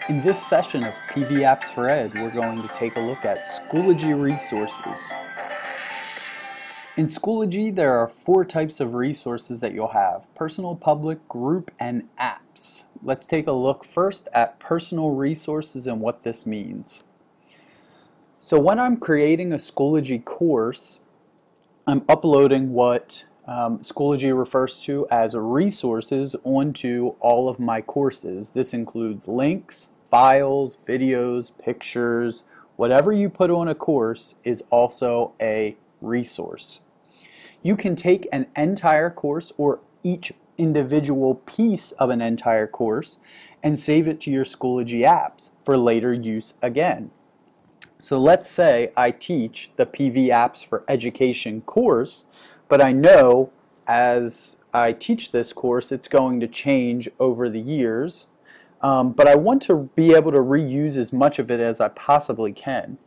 In this session of PV Apps for Ed, we're going to take a look at Schoology resources. In Schoology, there are 4 types of resources that you'll have: personal, public, group, and apps. Let's take a look first at personal resources and what this means. So when I'm creating a Schoology course, I'm uploading what Schoology refers to as resources onto all of my courses. This includes links, files, videos, pictures. Whatever you put on a course is also a resource. You can take an entire course or each individual piece of an entire course and save it to your Schoology apps for later use again. So let's say I teach the PV Apps for Education course, but I know as I teach this course it's going to change over the years, but I want to be able to reuse as much of it as I possibly can.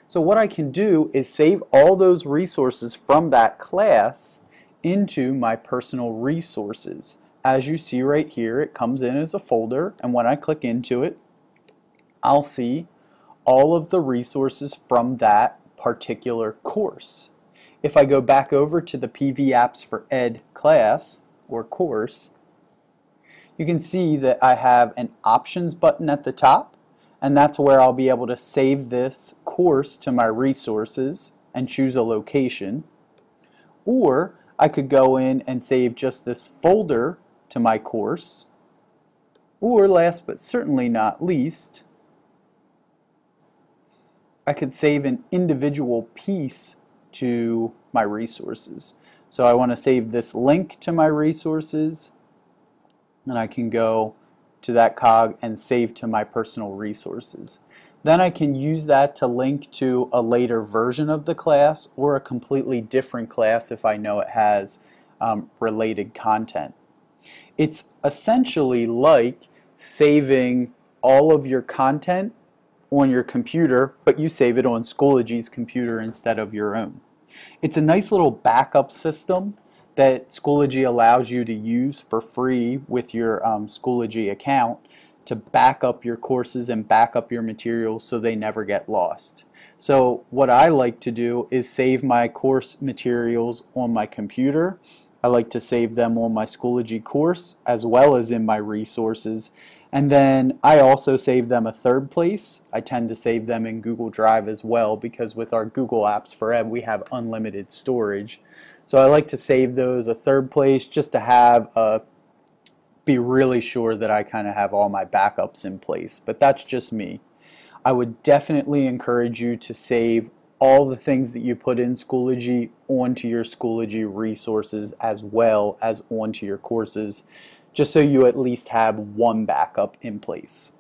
So what I can do is save all those resources from that class into my personal resources. As you see right here, it comes in as a folder, and when I click into it, I'll see all of the resources from that particular course. If I go back over to the PV Apps for Ed class or course, you can see that I have an options button at the top, and that's where I'll be able to save this course to my resources and choose a location. Or I could go in and save just this folder to my course. Or last but certainly not least, I could save an individual piece to my resources. So I want to save this link to my resources, and I can go to that cog and save to my personal resources. Then I can use that to link to a later version of the class or a completely different class if I know it has related content. It's essentially like saving all of your content on your computer, but you save it on Schoology's computer instead of your own. It's a nice little backup system that Schoology allows you to use for free with your Schoology account to back up your courses and back up your materials so they never get lost. So what I like to do is save my course materials on my computer. I like to save them on my Schoology course as well as in my resources. And then I also save them a third place. I tend to save them in Google Drive as well, because with our Google Apps for Ed we have unlimited storage. So I like to save those a third place just to have be really sure that I kind of have all my backups in place. But that's just me. I would definitely encourage you to save all the things that you put in Schoology onto your Schoology resources as well as onto your courses, just so you at least have one backup in place.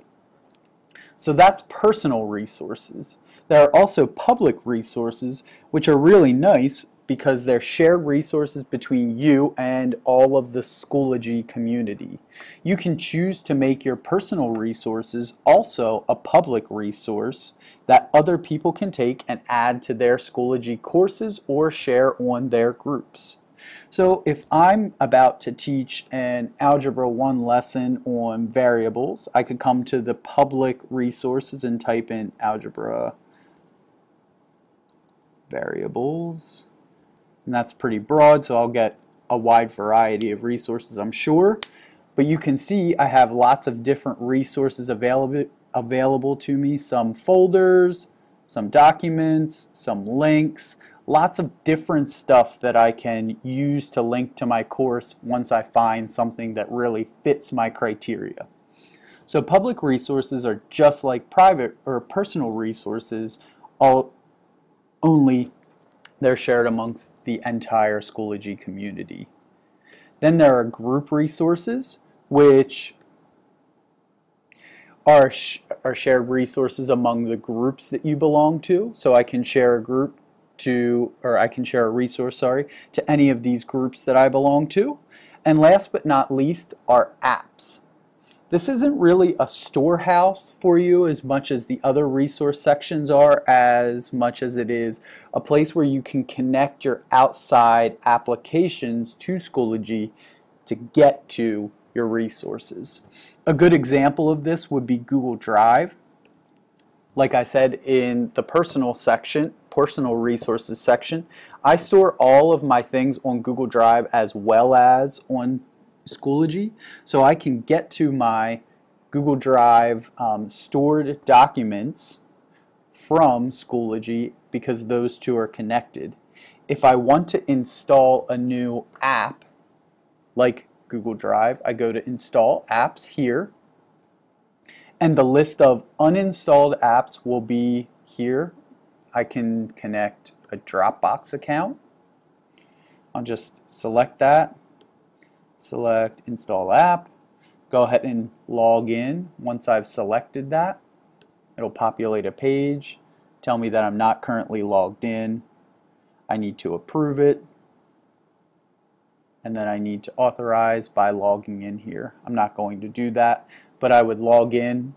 So that's personal resources. There are also public resources, which are really nice because they're shared resources between you and all of the Schoology community. You can choose to make your personal resources also a public resource that other people can take and add to their Schoology courses or share on their groups. So if I'm about to teach an Algebra 1 lesson on variables, I could come to the public resources and type in algebra variables. And that's pretty broad, so I'll get a wide variety of resources, I'm sure. But you can see I have lots of different resources available to me. Some folders, some documents, some links. Lots of different stuff that I can use to link to my course once I find something that really fits my criteria. So public resources are just like private or personal resources, only they're shared amongst the entire Schoology community. Then there are group resources, which are shared resources among the groups that you belong to. So I can share a resource, to any of these groups that I belong to. And last but not least are apps. This isn't really a storehouse for you as much as the other resource sections are, as much as it is a place where you can connect your outside applications to Schoology to get to your resources. A good example of this would be Google Drive. Like I said, in the personal section, personal resources section, I store all of my things on Google Drive as well as on Schoology, so I can get to my Google Drive stored documents from Schoology because those two are connected. If I want to install a new app like Google Drive, I go to Install Apps here, and the list of uninstalled apps will be here. I can connect a Dropbox account. I'll just select that, select Install App, go ahead and log in. Once I've selected that, it'll populate a page, tell me that I'm not currently logged in. I need to approve it, and then I need to authorize by logging in here. I'm not going to do that, but I would log in,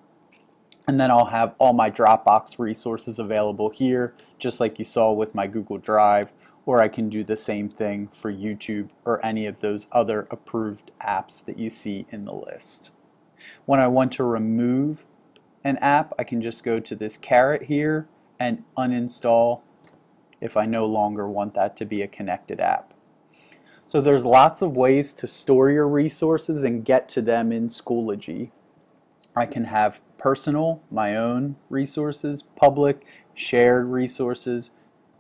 and then I'll have all my Dropbox resources available here, just like you saw with my Google Drive, or I can do the same thing for YouTube or any of those other approved apps that you see in the list. When I want to remove an app, I can just go to this caret here and uninstall if I no longer want that to be a connected app. So there's lots of ways to store your resources and get to them in Schoology. I can have personal, my own resources, public, shared resources,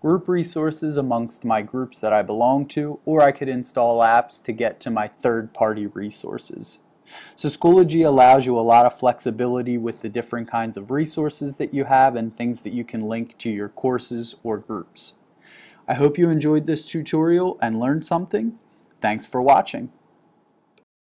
group resources amongst my groups that I belong to, or I could install apps to get to my third-party resources. So Schoology allows you a lot of flexibility with the different kinds of resources that you have and things that you can link to your courses or groups. I hope you enjoyed this tutorial and learned something. Thanks for watching.